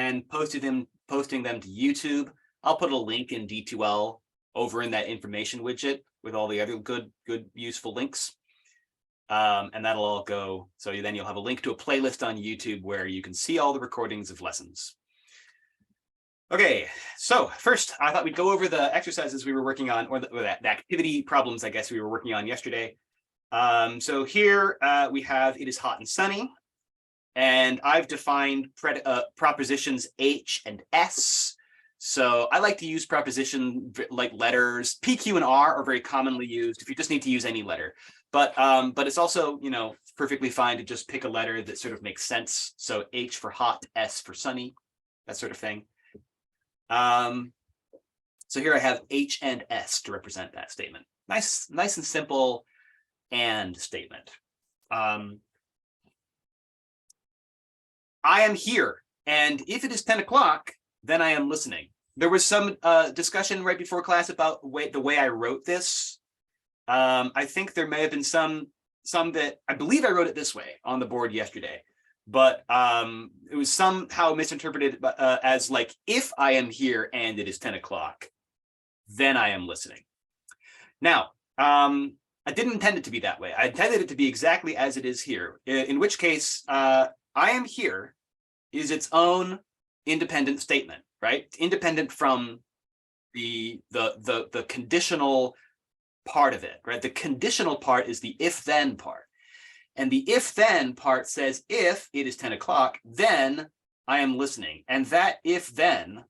and posting them to YouTube. I'll put a link in D2L over in that information widget with all the other good useful links. And that'll all go. So then you'll have a link to a playlist on YouTube where you can see all the recordings of lessons. Okay, so first I thought we'd go over the exercises we were working on, or the activity problems, I guess, we were working on yesterday. So here we have it is hot and sunny, and I've defined propositions H and S. So I like to use proposition like letters. P, Q, and R are very commonly used if you just need to use any letter. But it's also, you know, perfectly fine to just pick a letter that sort of makes sense. So H for hot, S for sunny, that sort of thing. So here I have H and S to represent that statement. Nice and simple and statement. I am here, and if it is 10 o'clock, then I am listening. There was some discussion right before class about the way I wrote this. I think there may have been some that I believe I wrote it this way on the board yesterday, but it was somehow misinterpreted as like, if I am here and it is 10 o'clock, then I am listening. Now, I didn't intend it to be that way. I intended it to be exactly as it is here, in which case I am here is its own independent statement, right? Independent from the conditional part of it, right? The conditional part is the if-then part. And the if-then part says, if it is 10 o'clock, then I am listening. And that if-then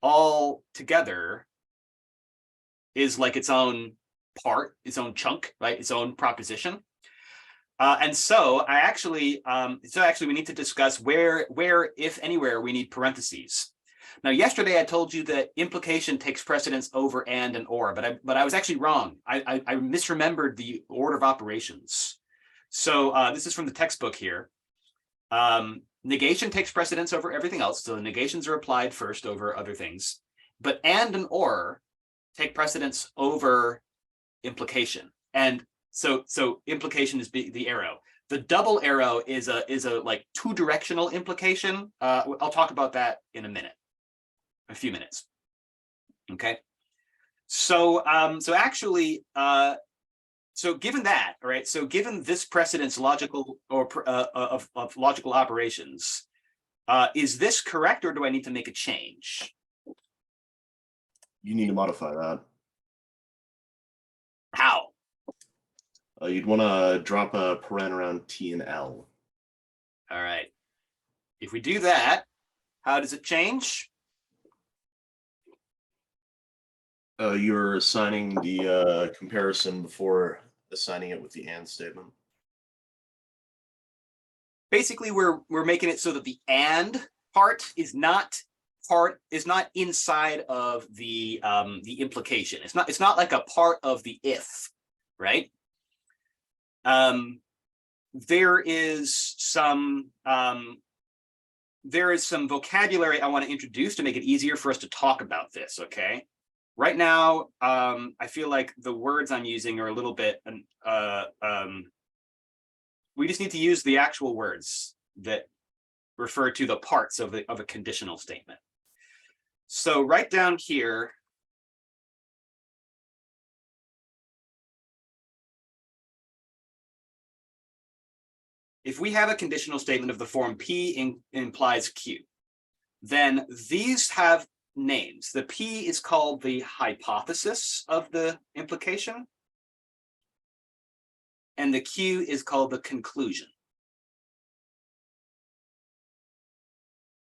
all together is like its own part, its own chunk, right? Its own proposition. And so we need to discuss where, if anywhere, we need parentheses. Now, yesterday I told you that implication takes precedence over and or, but I was actually wrong. I misremembered the order of operations. So this is from the textbook here. Negation takes precedence over everything else. So the negations are applied first over other things. But and or take precedence over implication. And so implication is the arrow. The double arrow is a like two-directional implication. I'll talk about that in a few minutes. Okay. So so given that, all right, so given this precedence logical or of logical operations, is this correct, or do I need to make a change? You need to modify that. How? You'd want to drop a paren around T and L. All right. If we do that, how does it change? You're assigning the comparison before assigning it with the and statement. Basically, we're making it so that the and part is not inside of the implication. It's not like a part of the if, right? There is some vocabulary I want to introduce to make it easier for us to talk about this. Okay. Right now, I feel like the words I'm using are a little bit, we just need to use the actual words that refer to the parts of a conditional statement. So right down here, if we have a conditional statement of the form P implies Q, then these have names. The P is called the hypothesis of the implication, and the Q is called the conclusion.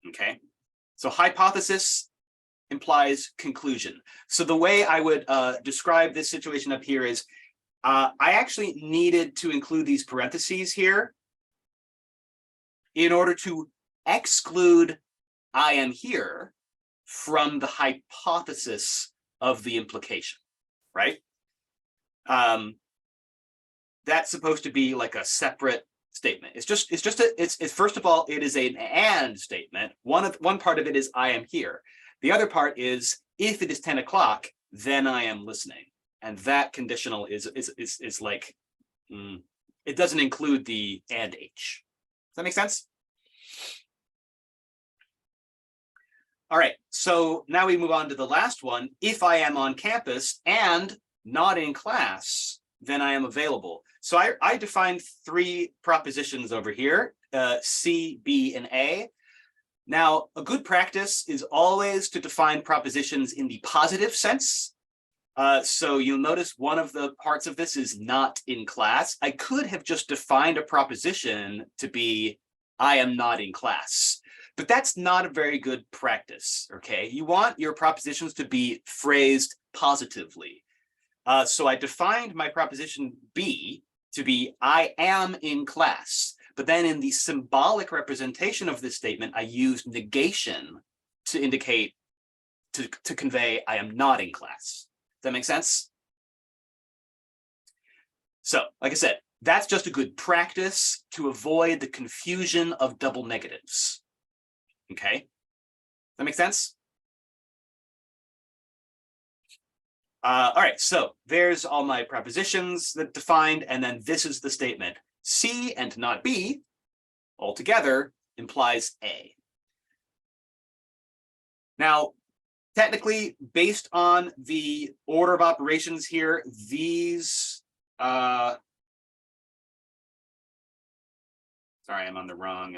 Okay, so hypothesis implies conclusion. So the way I would describe this situation up here is I actually needed to include these parentheses here in order to exclude I am here from the hypothesis of the implication, right? That's supposed to be like a separate statement. It's first of all, it is an and statement. One part of it is I am here. The other part is if it is 10 o'clock, then I am listening. And that conditional is like, it doesn't include the and H. Does that make sense? All right, so now we move on to the last one. If I am on campus and not in class, then I am available. So I defined 3 propositions over here, C, B, and A. Now, a good practice is always to define propositions in the positive sense. So you'll notice one of the parts of this is not in class. I could have just defined a proposition to be, I am not in class. But that's not a very good practice, okay? You want your propositions to be phrased positively. So I defined my proposition B to be, I am in class. But then in the symbolic representation of this statement, I used negation to indicate, to convey, I am not in class. Does that make sense? So, like I said, that's just a good practice to avoid the confusion of double negatives. Okay, that makes sense? All right, so there's all my propositions that defined, and then this is the statement. C and not B altogether implies A. Now, technically, based on the order of operations here, these, sorry, I'm on the wrong,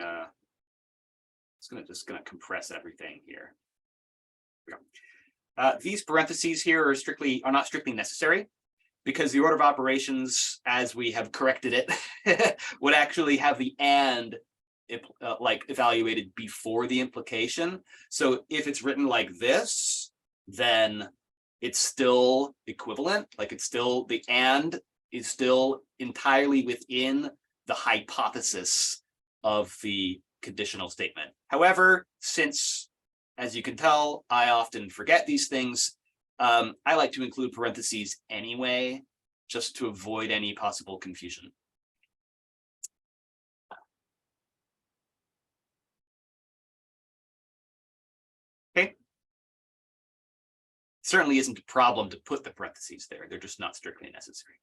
just gonna compress everything here. These parentheses here are not strictly necessary, because the order of operations, as we have corrected it, would actually have the and like evaluated before the implication. So if it's written like this, then it's still equivalent. Like it's still, the and is still entirely within the hypothesis of the conditional statement. However, since, as you can tell, I often forget these things, I like to include parentheses anyway, just to avoid any possible confusion. Okay. Certainly isn't a problem to put the parentheses there. They're just not strictly necessary.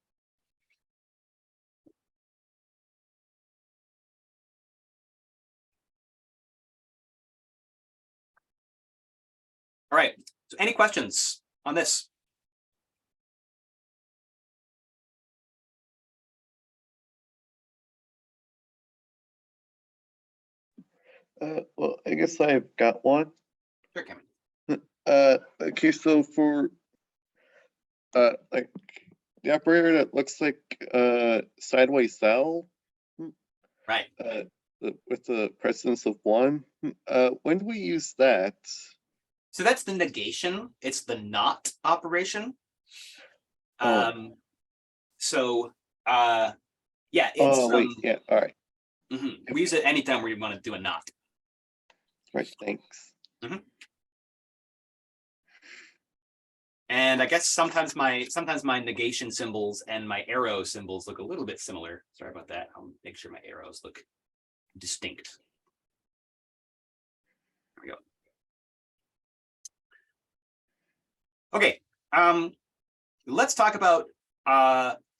All right, so any questions on this? Well, I guess I've got one. Sure, Kevin. Okay, so for like the operator that looks like sideways cell, Right. with the precedence of 1, when do we use that? So that's the negation. It's the not operation. Oh. Yeah, it's wait, yeah, all right. We use it anytime where you want to do a not. Right, thanks. And I guess sometimes my negation symbols and my arrow symbols look a little bit similar. Sorry about that. I'll make sure my arrows look distinct. There we go. Okay, let's talk about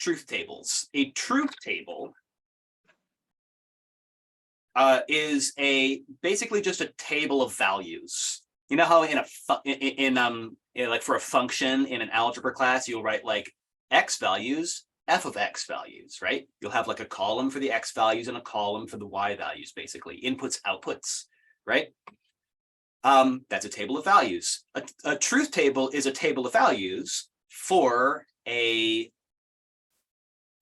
truth tables. A truth table is basically just a table of values. You know how like for a function in an algebra class, you'll write like x values, f of x values, right? You'll have like a column for the x values and a column for the y values, basically inputs, outputs, right? That's a table of values. A truth table is a table of values for a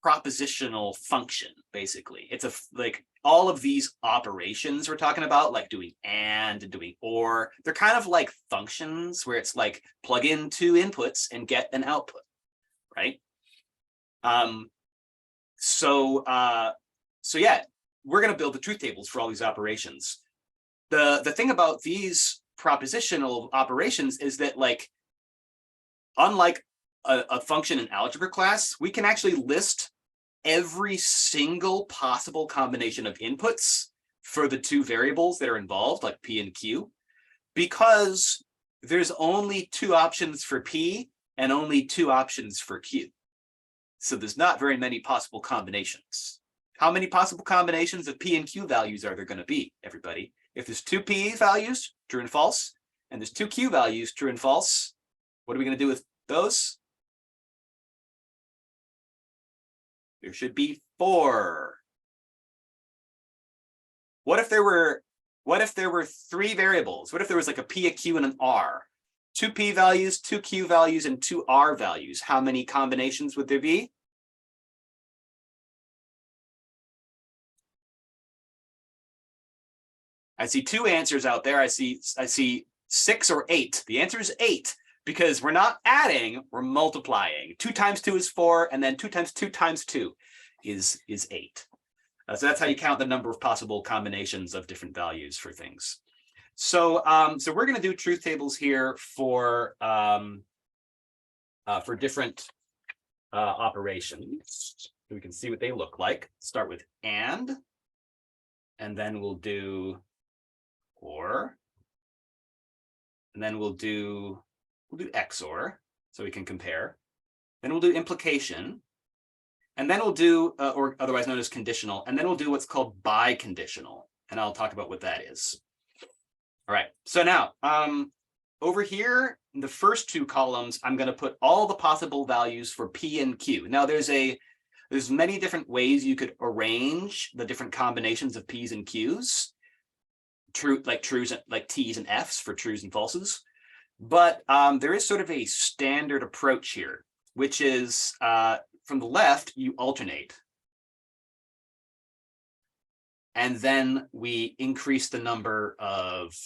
propositional function, basically. It's like all of these operations we're talking about, like doing and doing or, they're kind of like functions where it's like plug in 2 inputs and get an output, right? So yeah, we're going to build the truth tables for all these operations. The thing about these propositional operations is that, like, unlike a function in algebra class, we can actually list every single possible combination of inputs for the 2 variables that are involved, like P and Q, because there's only 2 options for P and only 2 options for Q. So there's not very many possible combinations. How many possible combinations of P and Q values are there going to be, everybody? If there's 2 P values, true and false, and there's two Q values, true and false. What are we going to do with those? There should be 4. What if there were 3 variables? What if there was like a P, a Q, and an R? 2 P values, 2 Q values, and 2 R values. How many combinations would there be? I see 2 answers out there. I see 6 or 8. The answer is 8 because we're not adding, we're multiplying. 2 times 2 is 4, and then 2 times 2 times 2 is 8. So that's how you count the number of possible combinations of different values for things. So we're going to do truth tables here for different operations. So we can see what they look like. Start with and then we'll do or, and then we'll do XOR, so we can compare. Then we'll do implication, and then we'll do, or otherwise known as conditional, and then we'll do what's called biconditional, and I'll talk about what that is. All right, so now, over here, in the first 2 columns, I'm going to put all the possible values for P and Q. Now, there's many different ways you could arrange the different combinations of P's and Q's. Trues, like T's and F's for trues and falses. But there is sort of a standard approach here, which is from the left, you alternate. And then we increase the number of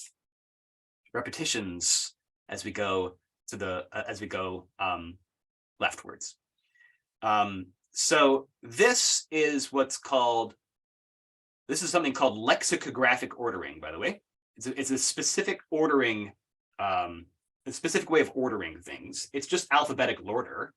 repetitions as we go to the leftwards. So this is something called lexicographic ordering, by the way. It's a specific ordering, a specific way of ordering things. It's just alphabetical order.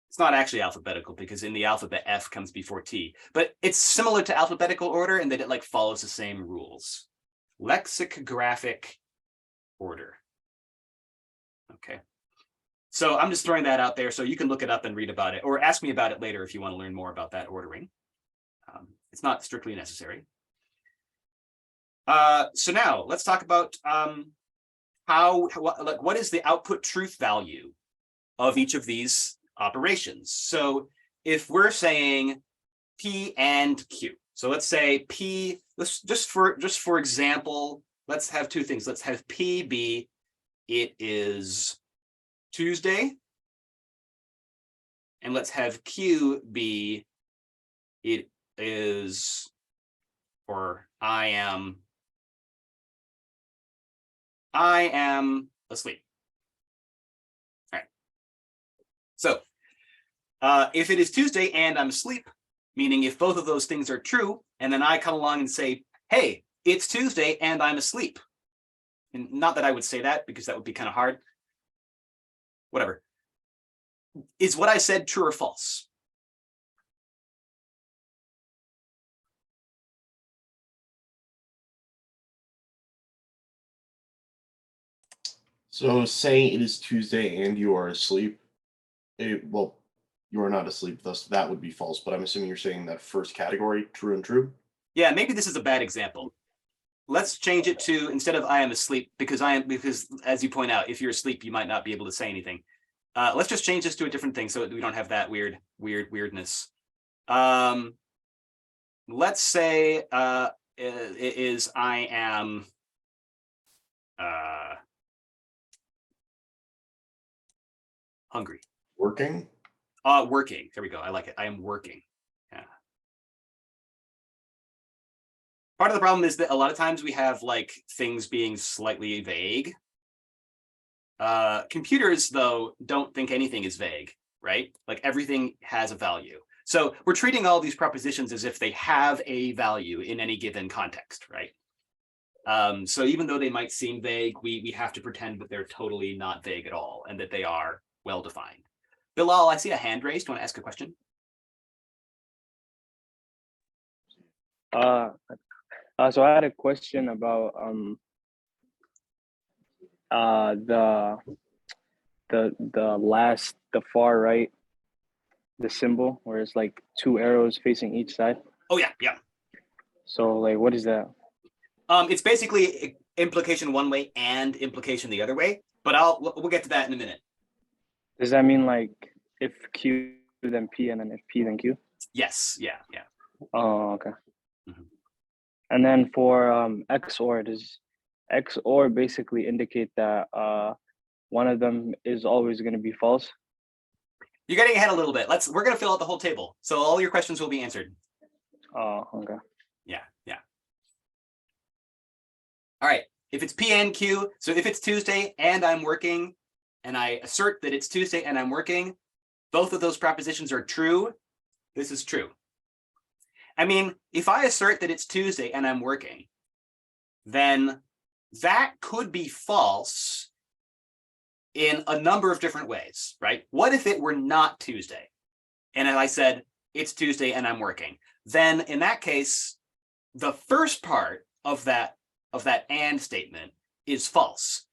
It's not actually alphabetical because in the alphabet, F comes before T, but it's similar to alphabetical order in that it follows the same rules. Lexicographic order. Okay. So I'm just throwing that out there so you can look it up and read about it, or ask me about it later if you want to learn more about that ordering. It's not strictly necessary. So now let's talk about what is the output truth value of each of these operations. So if we're saying P and Q, so let's say P, just for example, let's have 2 things. Let's have P be, it is Tuesday, and let's have Q be, it is, or I am asleep. All right. So if it is Tuesday and I'm asleep, meaning if both of those things are true, and then I come along and say, hey, it's Tuesday and I'm asleep. And not that I would say that because that would be kind of hard. Whatever. Is what I said true or false? So saying it is Tuesday and you are asleep, well, you are not asleep, thus that would be false, but I'm assuming you're saying that first category, true and true? Yeah, maybe this is a bad example. Let's change it to, instead of I am asleep, because as you point out, if you're asleep, you might not be able to say anything. Let's just change this to a different thing so that we don't have that weirdness. Let's say it is I am hungry. Working? Working. There we go. I like it. I am working. Yeah. Part of the problem is that a lot of times we have things being slightly vague. Computers, though, don't think anything is vague, right? Everything has a value. So we're treating all these propositions as if they have a value in any given context, right? So even though they might seem vague, we have to pretend that they're totally not vague at all and that they are well-defined. Bilal, I see a hand raised. Do you want to ask a question? So I had a question about the far right, the symbol where it's 2 arrows facing each side. Oh yeah, yeah. So what is that? It's basically implication one way and implication the other way, but we'll get to that in a minute. Does that mean like if Q then P and then if P then Q? Yes, yeah. Oh, okay. Mhm. And then for XOR, does XOR basically indicate that one of them is always going to be false? You're getting ahead a little bit. We're gonna fill out the whole table, so all your questions will be answered. Oh, okay. Yeah. All right. If it's P and Q, so if it's Tuesday and I'm working, and I assert that it's Tuesday and I'm working, both of those propositions are true. This is true. I mean, if I assert that it's Tuesday and I'm working, then that could be false in a number of different ways, right? What if it were not Tuesday? And if I said it's Tuesday and I'm working, then in that case, the first part of that and statement is false.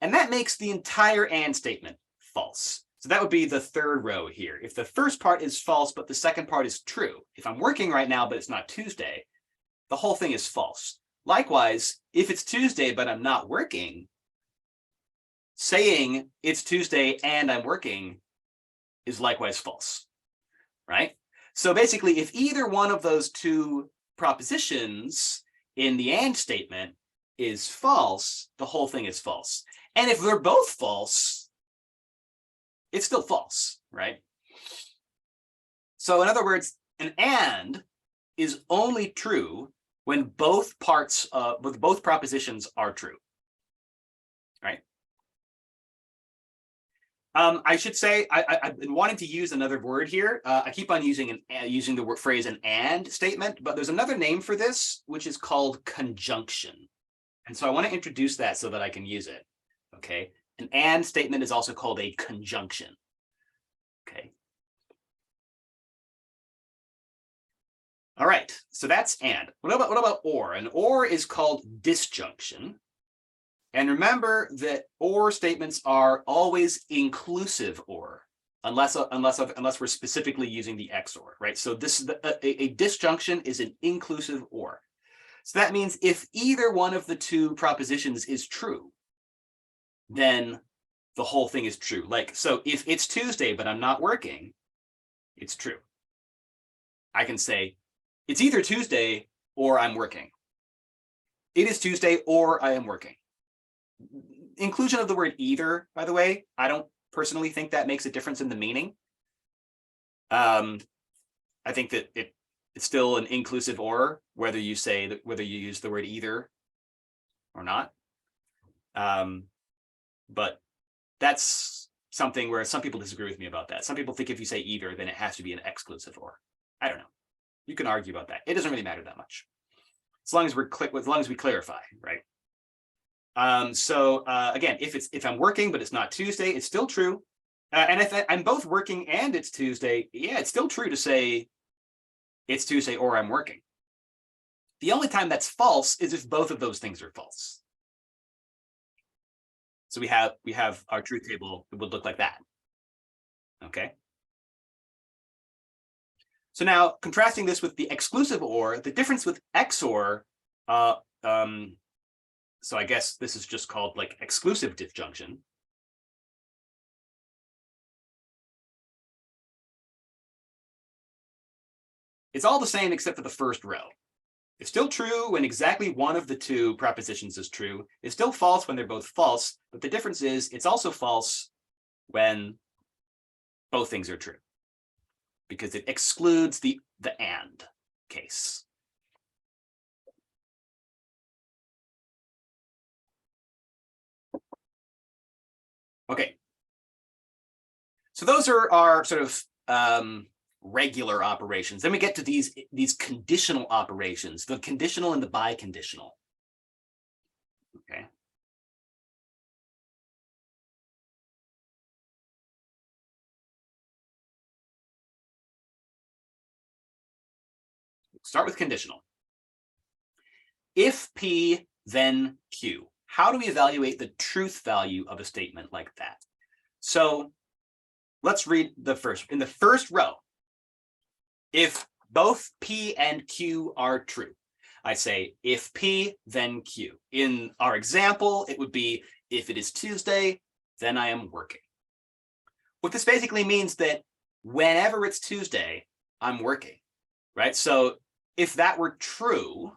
And that makes the entire and statement false. So that would be the third row here. If the first part is false, but the second part is true, if I'm working right now, but it's not Tuesday, the whole thing is false. Likewise, if it's Tuesday, but I'm not working, saying it's Tuesday and I'm working is likewise false, right? So basically, if either one of those two propositions in the and statement is false, the whole thing is false. And if they're both false, it's still false, right? So in other words, an and is only true when both propositions are true, right? I should say I've been wanting to use another word here. I keep on using the phrase an and statement, but there's another name for this, which is called conjunction. And so I want to introduce that so that I can use it. Okay, an and statement is also called a conjunction. Okay. All right, so that's and. What about or? An or is called disjunction. And remember that or statements are always inclusive or, unless we're specifically using the XOR, right? So this is a disjunction is an inclusive or. So that means if either one of the two propositions is true, then the whole thing is true. Like, so if it's Tuesday, but I'm not working, it's true. I can say it's either Tuesday or I'm working. It is Tuesday or I am working. Inclusion of the word either, by the way, I don't personally think that makes a difference in the meaning. I think that it's still an inclusive or, whether you use the word either or not. But that's something where some people disagree with me about that. Some people think if you say either, then it has to be an exclusive or. I don't know. You can argue about that. It doesn't really matter that much, as long as we clarify, right? Again, if I'm working but it's not Tuesday, it's still true. And if I'm both working and it's Tuesday, yeah, it's still true to say it's Tuesday or I'm working. The only time that's false is if both of those things are false. So we have our truth table. It would look like that. Okay. So now contrasting this with the exclusive or, the difference with XOR, so I guess this is just called like exclusive disjunction. It's all the same except for the first row. It's still true when exactly one of the two propositions is true. It's still false when they're both false, but the difference is it's also false when both things are true, because it excludes the and case. Okay. So those are our sort of regular operations. Then we get to these conditional operations, the conditional and the biconditional. Okay. Start with conditional. If P, then Q. How do we evaluate the truth value of a statement like that? So let's read in the first row. If both P and Q are true, I say if P, then Q. In our example, it would be if it is Tuesday, then I am working. What this basically means that whenever it's Tuesday, I'm working, right? So if that were true,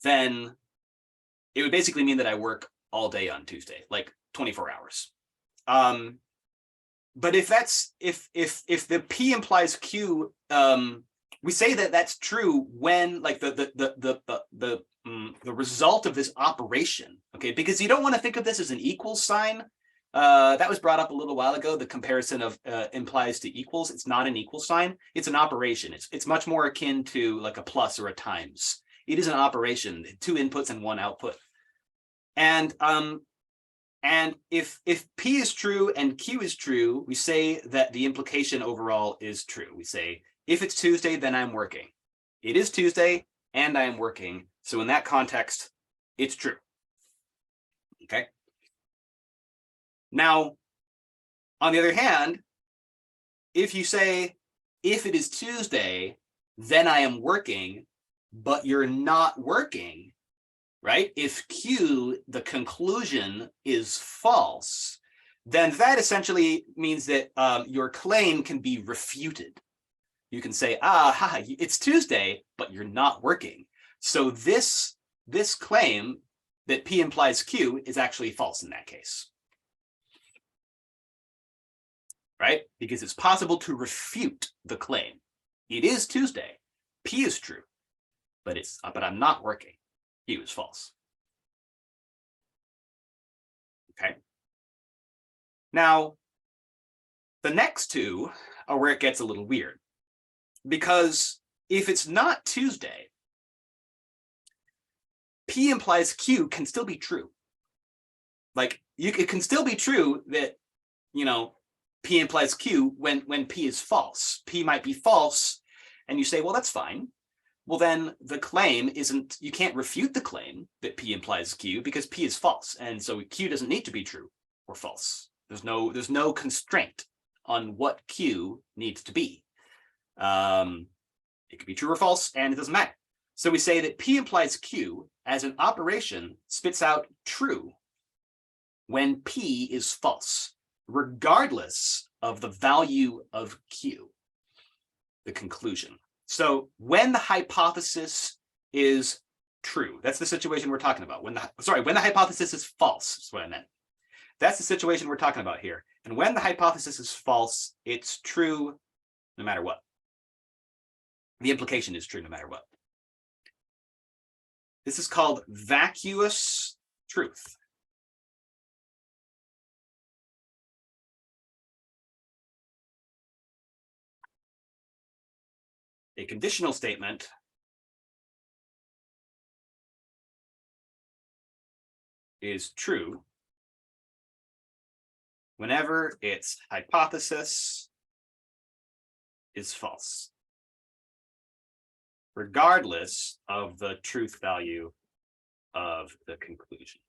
then it would basically mean that I work all day on Tuesday, like 24 hours. But if the P implies Q, we say that that's true when like the result of this operation, okay? Because you don't want to think of this as an equal sign. That was brought up a little while ago. The comparison of implies to equals. It's not an equal sign. It's an operation. It's much more akin to like a plus or a times. It is an operation, 2 inputs and 1 output. And if P is true and Q is true, we say that the implication overall is true. We say, if it's Tuesday, then I'm working. It is Tuesday and I am working. So in that context, it's true. Okay. Now, on the other hand, if you say, if it is Tuesday, then I am working, but you're not working, right? If Q, the conclusion, is false, then that essentially means that your claim can be refuted. You can say, it's Tuesday, but you're not working. So this claim that P implies Q is actually false in that case. Right? Because it's possible to refute the claim. It is Tuesday. P is true, but I'm not working. Q is false. Okay. Now, the next two are where it gets a little weird, because if it's not Tuesday, P implies Q can still be true. Like it can still be true that, P implies Q when P is false. P might be false, and you say, well, that's fine. Well, then the claim isn't, you can't refute the claim that P implies Q because P is false. And so Q doesn't need to be true or false. There's no constraint on what Q needs to be. It could be true or false, and it doesn't matter. So we say that P implies Q as an operation spits out true when P is false, regardless of the value of Q, the conclusion. So when the hypothesis is true, that's the situation we're talking about. When the hypothesis is false, is what I meant. That's the situation we're talking about here. And when the hypothesis is false, it's true no matter what. The implication is true no matter what. This is called vacuous truth. A conditional statement is true whenever its hypothesis is false, regardless of the truth value of the conclusion.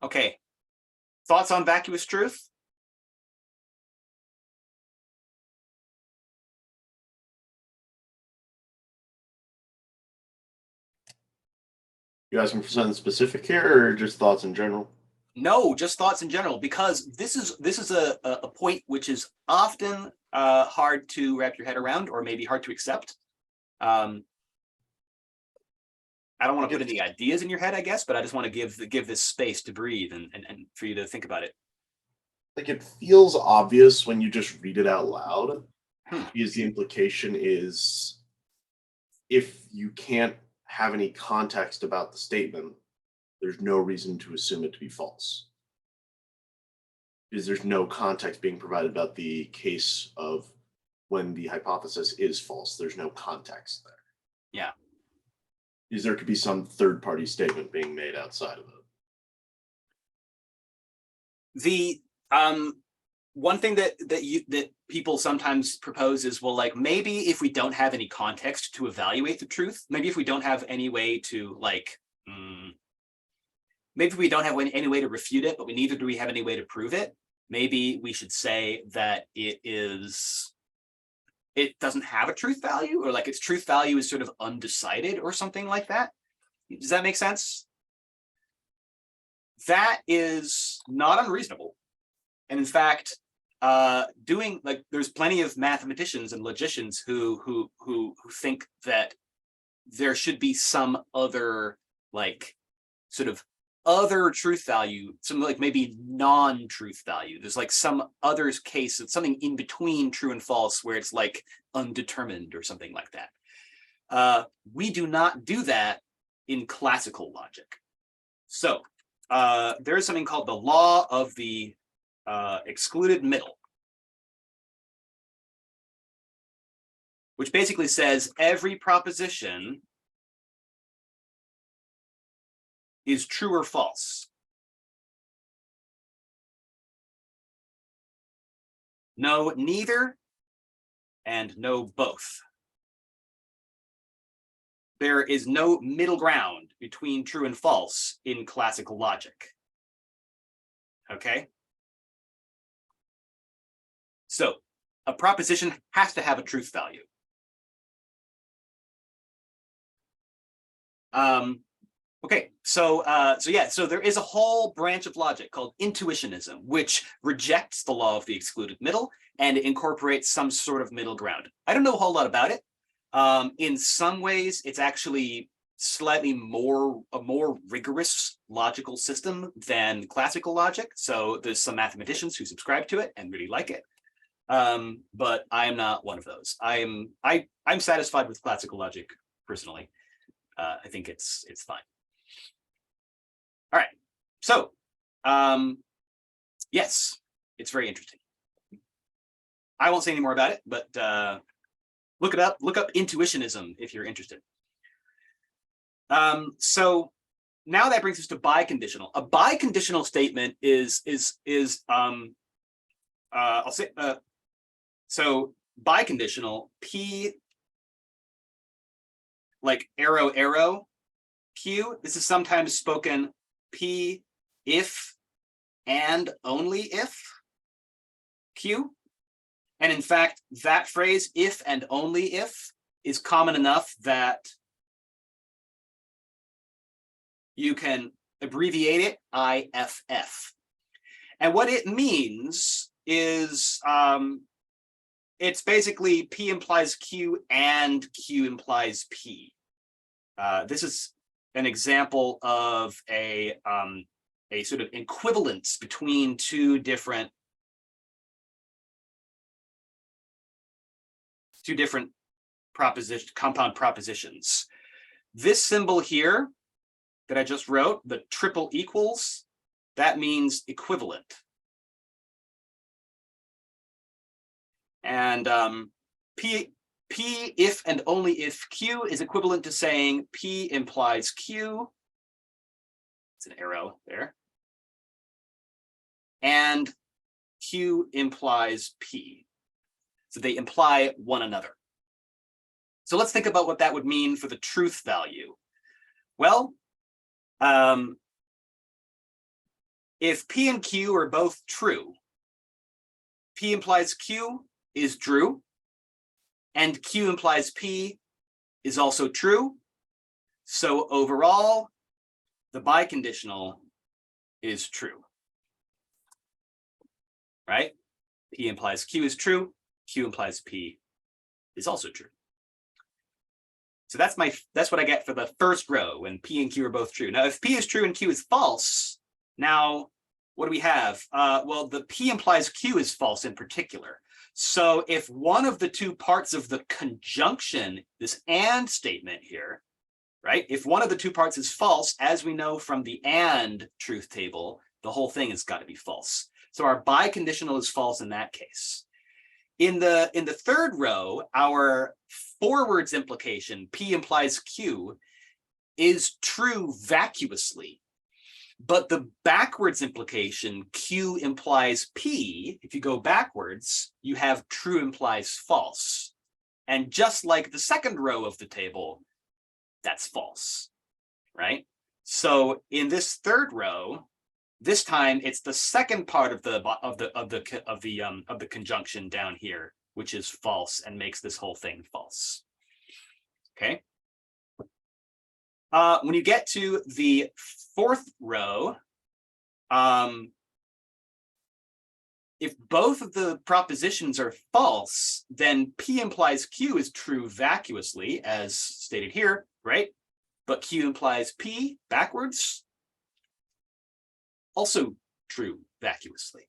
Okay, thoughts on vacuous truth? You asking for something specific here, or just thoughts in general? No, just thoughts in general, because this is a point which is often hard to wrap your head around, or maybe hard to accept. I don't want to put any ideas in your head, I guess, but I just want to give this space to breathe and for you to think about it. Like, it feels obvious when you just read it out loud, because the implication is if you can't have any context about the statement, there's no reason to assume it to be false. Because there's no context being provided about the case of when the hypothesis is false. There's no context there. Yeah. Is there could be some third-party statement being made outside of it. The one thing that people sometimes propose is, well, like, maybe if we don't have any context to evaluate the truth, maybe if we don't have any way to like, maybe we don't have any way to refute it, but neither do we have any way to prove it. Maybe we should say that it doesn't have a truth value, or like its truth value is sort of undecided or something like that. Does that make sense? That is not unreasonable. And in fact, there's plenty of mathematicians and logicians who think that there should be some other, like, sort of other truth value, some like maybe non-truth value. There's like some other case of something in between true and false where it's like undetermined or something like that. We do not do that in classical logic. So there is something called the law of the excluded middle, which basically says every proposition is true or false. No, neither, and no, both. There is no middle ground between true and false in classical logic. Okay? So a proposition has to have a truth value. Okay, so there is a whole branch of logic called intuitionism, which rejects the law of the excluded middle and incorporates some sort of middle ground. I don't know a whole lot about it. In some ways, it's actually slightly a more rigorous logical system than classical logic. So there's some mathematicians who subscribe to it and really like it. But I am not one of those. I'm satisfied with classical logic personally. I think it's fine. All right. So yes, it's very interesting. I won't say any more about it, but look it up. Look up intuitionism if you're interested. So now that brings us to biconditional. A biconditional statement is I'll say so biconditional, P like arrow arrow Q. This is sometimes spoken P if and only if Q. And in fact, that phrase if and only if is common enough that you can abbreviate it IFF. And what it means is it's basically P implies Q and Q implies P. This is an example of a sort of equivalence between two different compound propositions. This symbol here that I just wrote, the triple equals, that means equivalent. And P if and only if Q is equivalent to saying P implies Q. It's an arrow there. And Q implies P. So they imply one another. So let's think about what that would mean for the truth value. Well, if P and Q are both true, P implies Q is true, and Q implies P is also true. So overall, the biconditional is true, right? P implies Q is true, Q implies P is also true. So that's what I get for the first row when P and Q are both true. Now, if P is true and Q is false, now what do we have? Well, the P implies Q is false in particular. So if one of the two parts of the conjunction, this and statement here, right? If one of the two parts is false, as we know from the and truth table, the whole thing has got to be false. So our biconditional is false in that case. In the third row, our forwards implication, P implies Q, is true vacuously. But the backwards implication, Q implies P, if you go backwards, you have true implies false. And just like the second row of the table, that's false, right? So in this third row, this time it's the second part of the conjunction down here, which is false and makes this whole thing false. Okay. When you get to the fourth row, if both of the propositions are false, then P implies Q is true vacuously, as stated here, right? But Q implies P backwards, also true vacuously,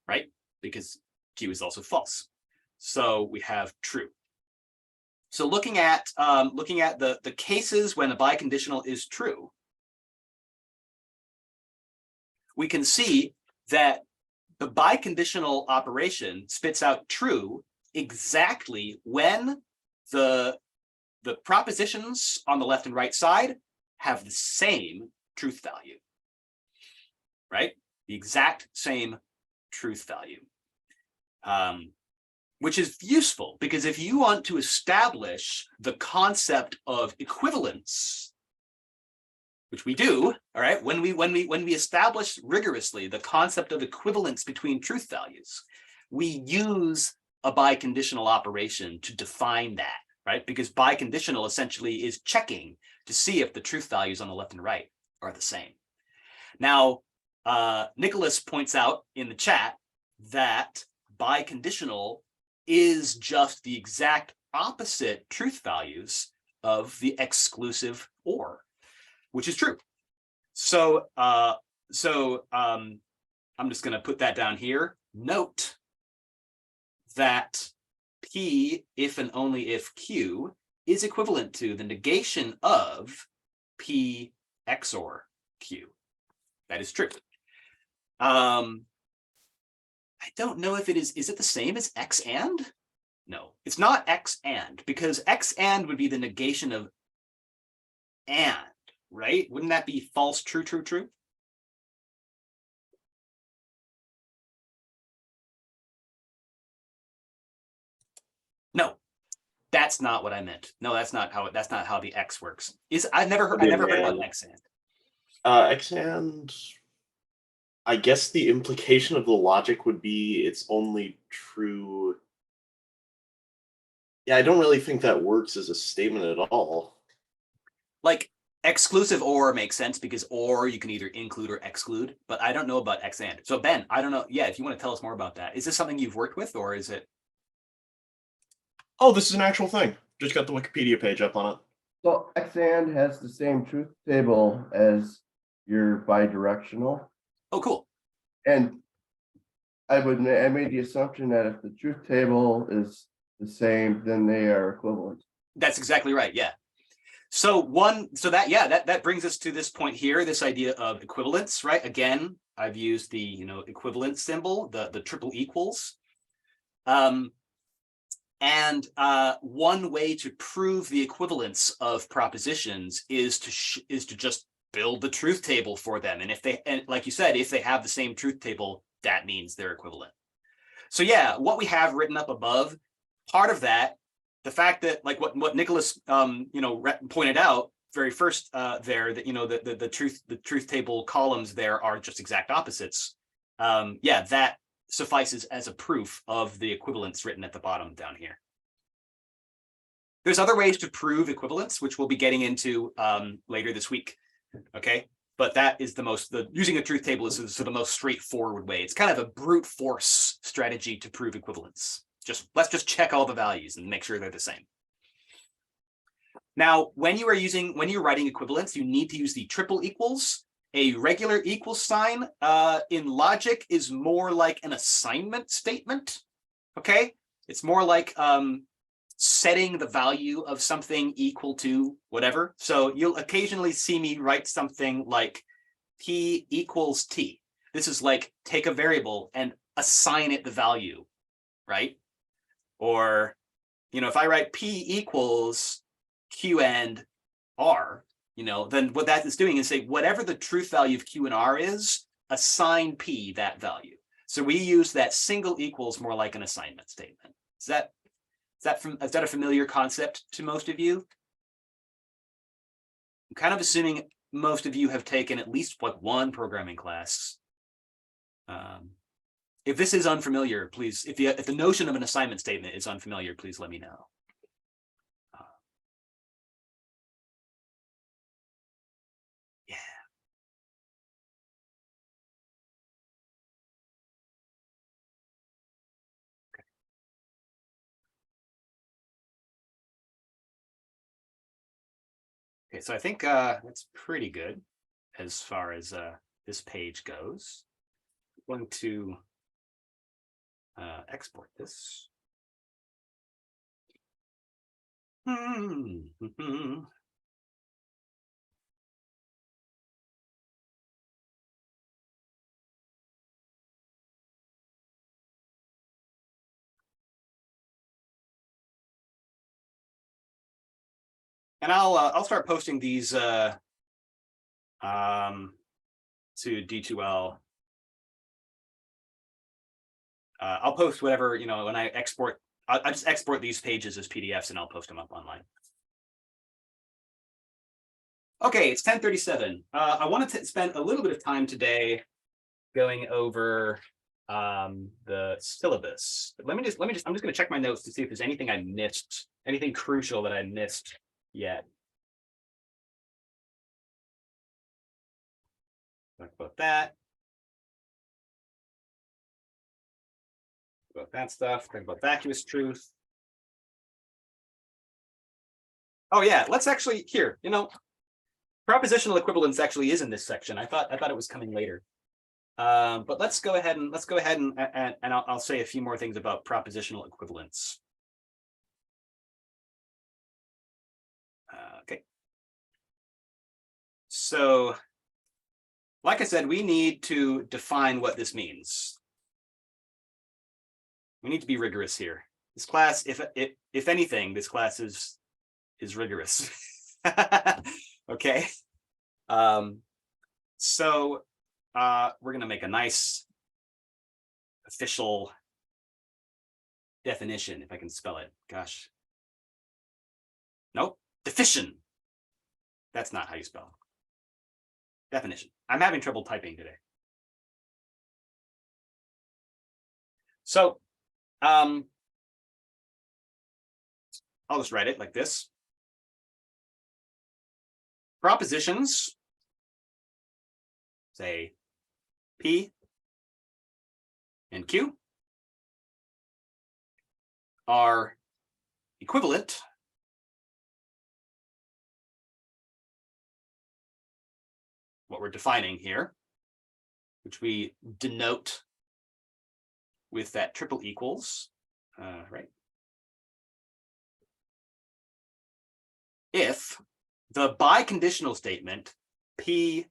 right? Because Q is also false. So we have true. So looking at the cases when a biconditional is true, we can see that the biconditional operation spits out true exactly when the propositions on the left and right side have the same truth value, right? The exact same truth value. Which is useful because if you want to establish the concept of equivalence, which we do, all right, when we establish rigorously the concept of equivalence between truth values, we use a biconditional operation to define that, right? Because biconditional essentially is checking to see if the truth values on the left and right are the same. Now, Nicholas points out in the chat that biconditional is just the exact opposite truth values of the exclusive or, which is true. So I'm just going to put that down here. Note that P, if and only if Q, is equivalent to the negation of P XOR Q. That is true. I don't know if it is it the same as X and? No, it's not X and, because X and would be the negation of and, right? Wouldn't that be false, true, true, true? No, that's not what I meant. No, that's not how the X works. I've never heard about X and. X and, I guess the implication of the logic would be it's only true. Yeah, I don't really think that works as a statement at all. Like exclusive or makes sense because or you can either include or exclude, but I don't know about X and. So Ben, I don't know. Yeah, if you want to tell us more about that. Is this something you've worked with or is it? Oh, this is an actual thing. Just got the Wikipedia page up on it. So X and has the same truth table as your bidirectional. Oh, cool. And I made the assumption that if the truth table is the same, then they are equivalent. That's exactly right. Yeah. So that brings us to this point here, this idea of equivalence, right? Again, I've used the equivalence symbol, the triple equals. And one way to prove the equivalence of propositions is to just build the truth table for them. And like you said, if they have the same truth table, that means they're equivalent. So yeah, what we have written up above, part of that, the fact that like what Nicholas pointed out very first there, that the truth table columns there are just exact opposites. Yeah, that suffices as a proof of the equivalence written at the bottom down here. There's other ways to prove equivalence, which we'll be getting into later this week. Okay, but that is using a truth table is the most straightforward way. It's kind of a brute force strategy to prove equivalence. Let's just check all the values and make sure they're the same. Now, when you're writing equivalence, you need to use the triple equals. A regular equal sign in logic is more like an assignment statement. Okay, it's more like setting the value of something equal to whatever. So you'll occasionally see me write something like P equals T. This is like take a variable and assign it the value, right? Or, if I write P equals Q and R, then what that is doing is say whatever the truth value of Q and R is, assign P that value. So we use that single equals more like an assignment statement. Is that a familiar concept to most of you? I'm kind of assuming most of you have taken at least like one programming class. If this is unfamiliar, please, if the notion of an assignment statement is unfamiliar, please let me know. Yeah. Okay, so I think that's pretty good as far as this page goes. I'm going to export this. And I'll start posting these to D2L. I'll post whatever, when I export, I just export these pages as PDFs and I'll post them up online. Okay, it's 10:37. I wanted to spend a little bit of time today going over the syllabus. But I'm just going to check my notes to see if there's anything I missed, anything crucial that I missed yet. Talk about that. About that stuff. Talk about vacuous truth. Oh yeah, let's actually here. Propositional equivalence actually is in this section. I thought it was coming later. But let's go ahead and I'll say a few more things about propositional equivalence. Okay. So, like I said, we need to define what this means. We need to be rigorous here. This class, if anything, this class is rigorous. Okay. So we're going to make a nice official definition, if I can spell it. Gosh. Nope. Definition. That's not how you spell it. Definition. I'm having trouble typing today. So I'll just write it like this. Propositions, say P and Q, are equivalent what we're defining here, which we denote with that triple equals, right? If the biconditional statement P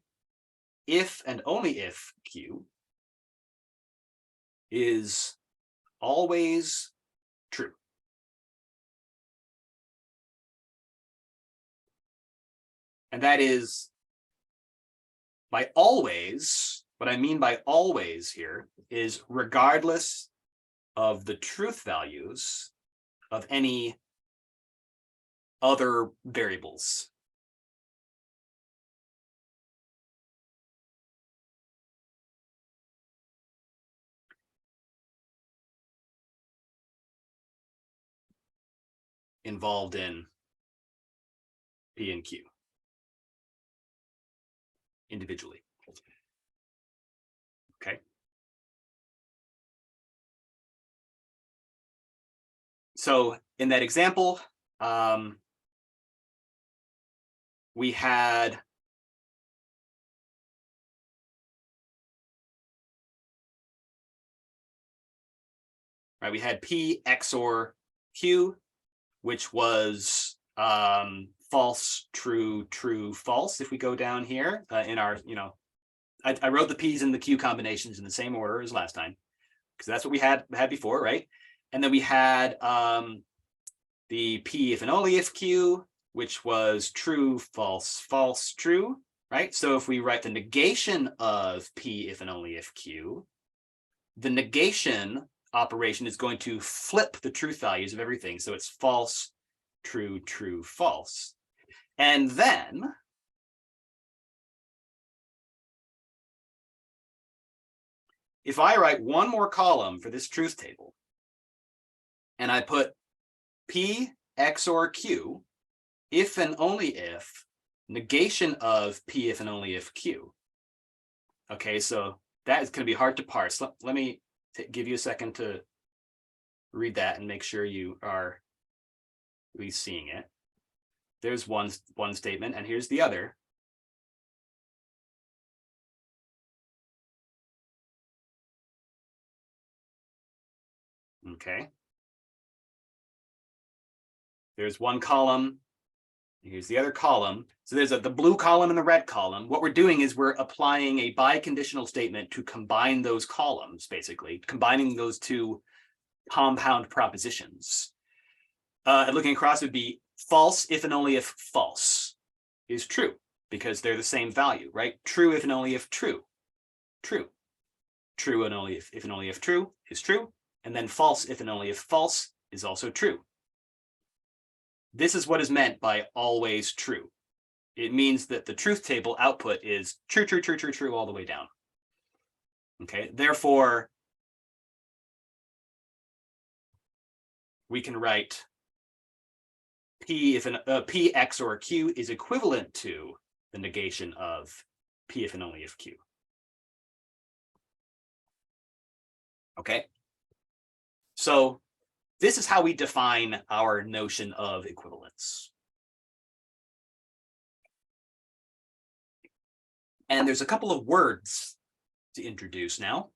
if and only if Q is always true. And that is, by always, what I mean by always here is regardless of the truth values of any other variables. Involved in P and Q individually. Okay. So in that example, we had we had P XOR Q, which was false, true, true, false. If we go down here in our, I wrote the P's and the Q combinations in the same order as last time. because that's what we had before, right? And then we had the P if and only if Q, which was true, false, false, true, right? So if we write the negation of P if and only if Q, the negation operation is going to flip the truth values of everything. So it's false, true, true, false. And then if I write one more column for this truth table, and I put P XOR Q, if and only if, negation of P if and only if Q. Okay, so that is going to be hard to parse. Let me give you a second to read that and make sure you are really seeing it. There's one statement, and here's the other. Okay. There's one column. Here's the other column. So there's the blue column and the red column. What we're doing is we're applying a biconditional statement to combine those columns, basically, combining those two compound propositions. Looking across would be false if and only if false is true, because they're the same value, right? True if and only if true, true. True and only if and only if true is true. And then false if and only if false is also true. This is what is meant by always true. It means that the truth table output is true, true, true, true, true all the way down. Okay, therefore, we can write P if P XOR Q is equivalent to the negation of P if and only if Q. Okay, so this is how we define our notion of equivalence. And there's a couple of words to introduce now.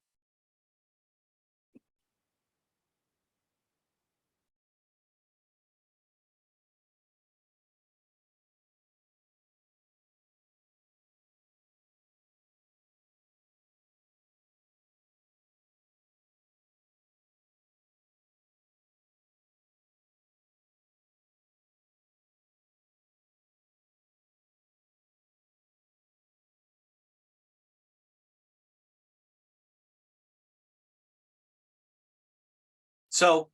So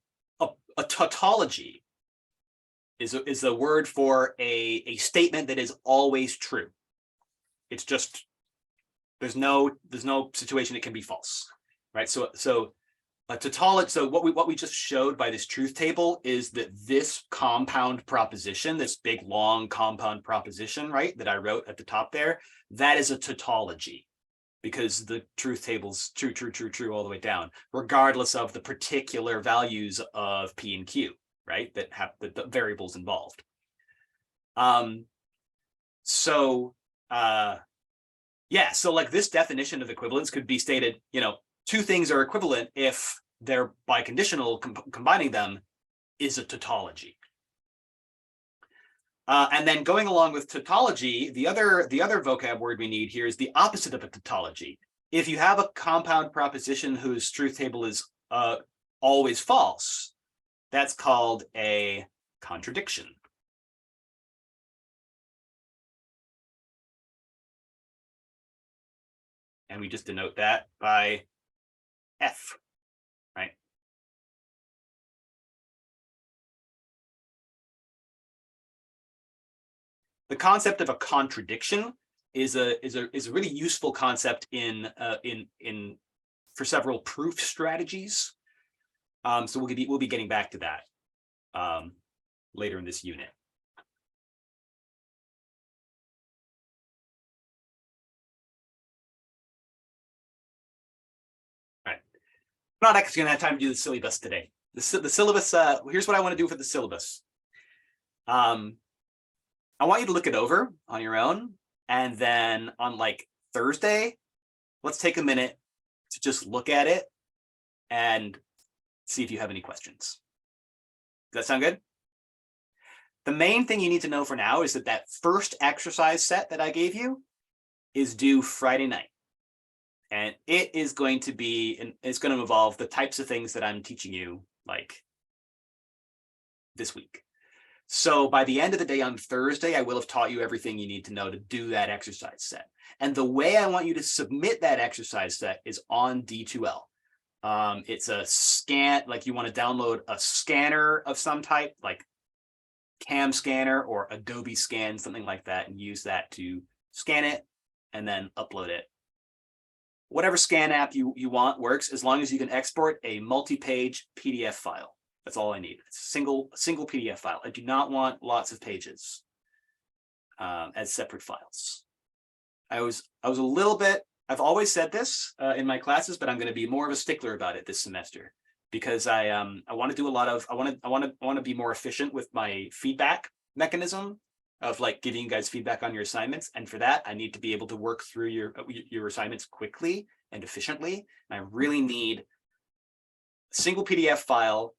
a tautology is a word for a statement that is always true. It's just there's no situation it can be false, right? So a tautology. So what we just showed by this truth table is that this compound proposition, this big long compound proposition, right, that I wrote at the top there, that is a tautology. Because the truth table's true, true, true, true all the way down, regardless of the particular values of P and Q, right? That have the variables involved. Yeah, so like this definition of equivalence could be stated, two things are equivalent if they're biconditional, combining them is a tautology. And then going along with tautology, the other vocab word we need here is the opposite of a tautology. If you have a compound proposition whose truth table is always false, that's called a contradiction. And we just denote that by F, right? The concept of a contradiction is a really useful concept in for several proof strategies. So we'll be getting back to that later in this unit. All right, I'm not actually going to have time to do the syllabus today. The syllabus. Here's what I want to do for the syllabus. I want you to look it over on your own, and then on like Thursday, let's take a minute to just look at it and see if you have any questions. Does that sound good? The main thing you need to know for now is that first exercise set that I gave you is due Friday night. And it is going to be, and it's going to involve the types of things that I'm teaching you like this week. So by the end of the day on Thursday, I will have taught you everything you need to know to do that exercise set. And the way I want you to submit that exercise set is on D2L. It's a scan, like you want to download a scanner of some type, like Cam Scanner or Adobe Scan, something like that, and use that to scan it and then upload it. Whatever scan app you want works, as long as you can export a multi-page PDF file. That's all I need. It's a single PDF file. I do not want lots of pages as separate files. I was a little bit, I've always said this in my classes, but I'm going to be more of a stickler about it this semester because I want to do a lot of, I want to be more efficient with my feedback mechanism of like giving you guys feedback on your assignments. And for that, I need to be able to work through your assignments quickly and efficiently. And I really need a single PDF file,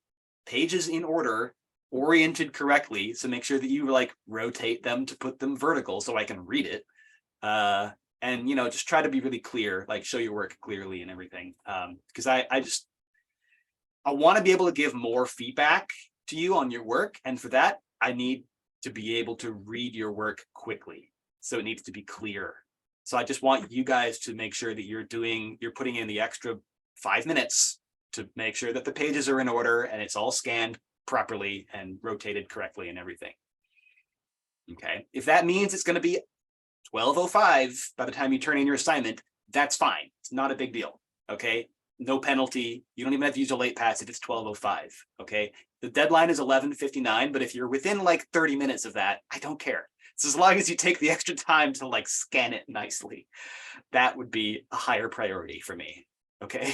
pages in order, oriented correctly. So make sure that you like rotate them to put them vertical so I can read it. And, you know, just try to be really clear, like show your work clearly and everything. Because I want to be able to give more feedback to you on your work. And for that, I need to be able to read your work quickly. So it needs to be clear. So I just want you guys to make sure that you're putting in the extra 5 minutes to make sure that the pages are in order and it's all scanned properly and rotated correctly and everything. Okay. If that means it's going to be 12:05 by the time you turn in your assignment, that's fine. It's not a big deal. Okay. No penalty. You don't even have to use a late pass if it's 12:05. Okay. The deadline is 11:59, but if you're within like 30 minutes of that, I don't care. So as long as you take the extra time to like scan it nicely, that would be a higher priority for me. Okay.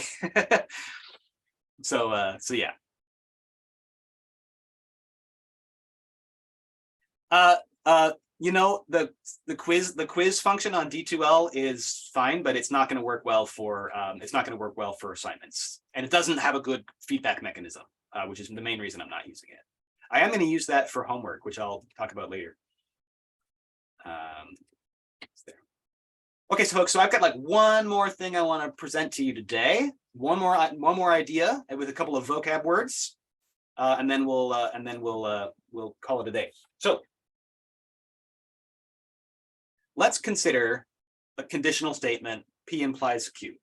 So yeah. You know, the quiz function on D2L is fine, but it's not going to work well for assignments, and it doesn't have a good feedback mechanism, which is the main reason I'm not using it. I am going to use that for homework, which I'll talk about later. Okay, so folks, so I've got like one more thing I want to present to you today. One more idea with a couple of vocab words, and then we'll call it a day. So let's consider a conditional statement. P implies Q.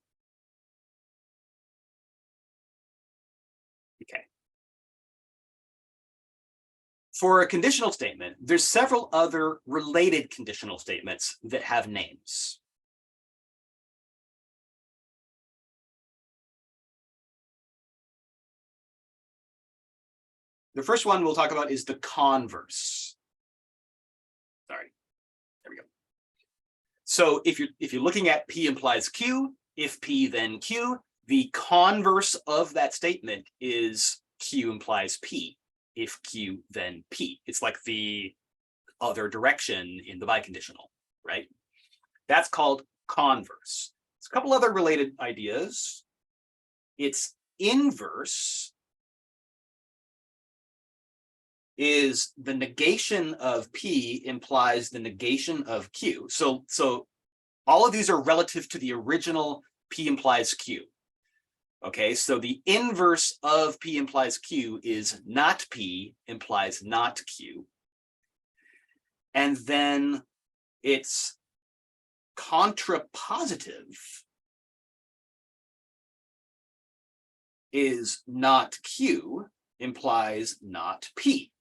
Okay. For a conditional statement, there's several other related conditional statements that have names. The first one we'll talk about is the converse. Sorry, there we go. So if you're looking at P implies Q, if P then Q, the converse of that statement is Q implies P. If Q then P. It's like the other direction in the biconditional, right? That's called converse. There's a couple other related ideas. Its inverse is the negation of P implies the negation of Q. So all of these are relative to the original P implies Q. Okay, so the inverse of P implies Q is not P implies not Q. And then its contrapositive is not Q implies not P,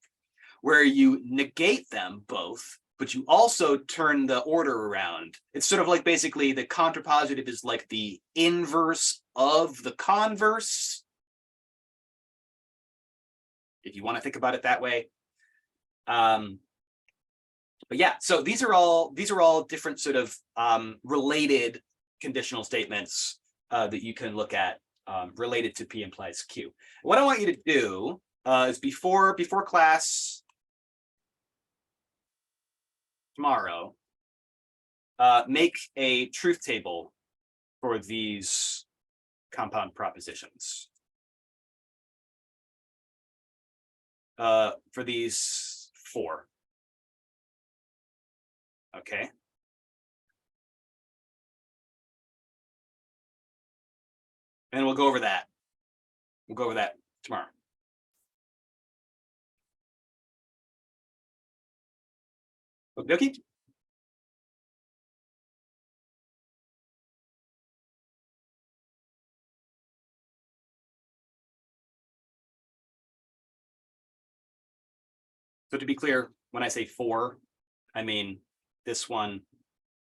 where you negate them both, but you also turn the order around. It's sort of like basically the contrapositive is like the inverse of the converse, if you want to think about it that way. But yeah, so these are all different sort of related conditional statements that you can look at related to P implies Q. What I want you to do is before class tomorrow, make a truth table for these compound propositions. For these 4. Okay. And we'll go over that. We'll go over that tomorrow. Okay. So to be clear, when I say 4, I mean this one,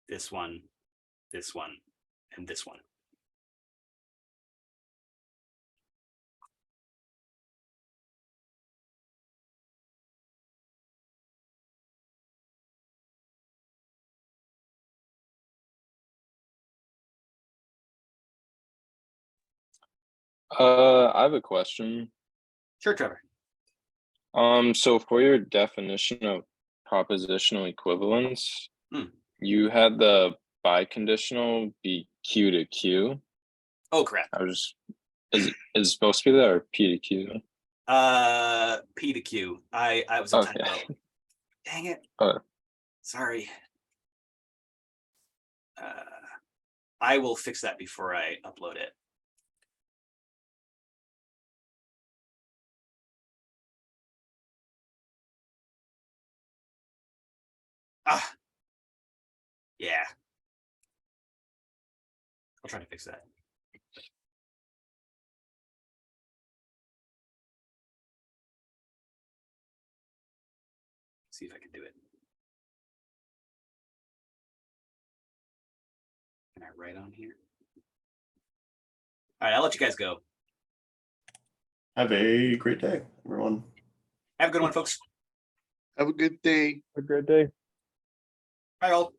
this one, this one, and this one. I have a question. Sure, Trevor. So for your definition of propositional equivalence, Hmm. you had the biconditional be Q to Q. Oh, crap. I was just, is it supposed to be that or P to Q? P to Q. I was a Okay. typo. Dang it. Oh. Sorry. I will fix that before I upload it. Ah. Yeah. I'll try to fix that. See if I can do it. Can I write on here? All right, I'll let you guys go. Have a great day, everyone. Have a good one, folks. Have a good day. A good day. Bye, all.